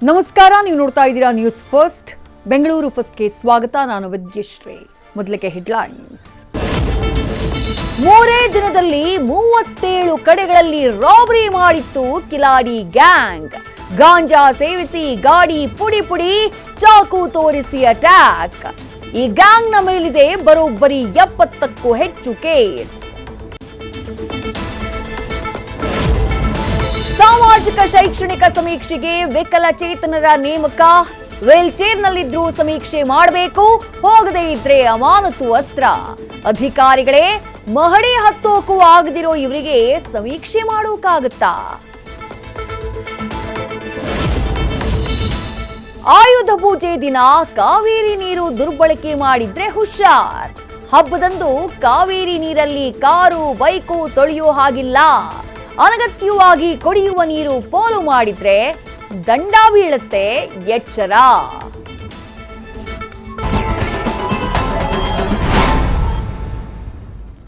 ನಮಸ್ಕಾರ, ನೀವು ನೋಡ್ತಾ ಇದ್ದೀರಾ ನ್ಯೂಸ್ ಫಸ್ಟ್. ಬೆಂಗಳೂರು ಫಸ್ಟ್ಗೆ ಸ್ವಾಗತ. ನಾನು ವಿದ್ಯಶ್ರೀ. ಮೊದಲಿಗೆ ಹೆಡ್ಲೈನ್ಸ್. 3 ದಿನದಲ್ಲಿ 37 ಕಡೆಗಳಲ್ಲಿ ರಾಬರಿ ಮಾಡಿತ್ತು ಕಿಲಾಡಿ ಗ್ಯಾಂಗ್. ಗಾಂಜಾ ಸೇವಿಸಿ ಗಾಡಿ ಪುಡಿ ಪುಡಿ, ಚಾಕು ತೋರಿಸಿ ಅಟ್ಯಾಕ್. ಈ ಗ್ಯಾಂಗ್ನ ಮೇಲಿದೆ ಬರೋಬ್ಬರಿ 70ಕ್ಕೂ ಹೆಚ್ಚು ಕೇಸ್. ಸಾಮಾಜಿಕ ಶೈಕ್ಷಣಿಕ ಸಮೀಕ್ಷೆಗೆ ವಿಕಲಚೇತನರ ನೇಮಕ. ವೀಲ್ಚೇರ್ನಲ್ಲಿದ್ರೂ ಸಮೀಕ್ಷೆ ಮಾಡಬೇಕು, ಹೋಗದೇ ಇದ್ರೆ ಅಮಾನತು ಅಸ್ತ್ರ. ಅಧಿಕಾರಿಗಳೇ, ಮಹಡಿ ಹತ್ತೋಕು ಆಗದಿರೋ ಇವರಿಗೆ ಸಮೀಕ್ಷೆ ಮಾಡೋಕ್ಕಾಗತ್ತಾ? ಆಯುಧ ಪೂಜೆ ದಿನ ಕಾವೇರಿ ನೀರು ದುರ್ಬಳಕೆ ಮಾಡಿದ್ರೆ ಹುಷಾರ್. ಹಬ್ಬದಂದು ಕಾವೇರಿ ನೀರಲ್ಲಿ ಕಾರು ಬೈಕು ತೊಳೆಯೋ ಹಾಗಿಲ್ಲ. ಅನಗತ್ಯವಾಗಿ ಕುಡಿಯುವ ನೀರು ಪೋಲು ಮಾಡಿದ್ರೆ ದಂಡ ಬೀಳುತ್ತೆ, ಎಚ್ಚರ.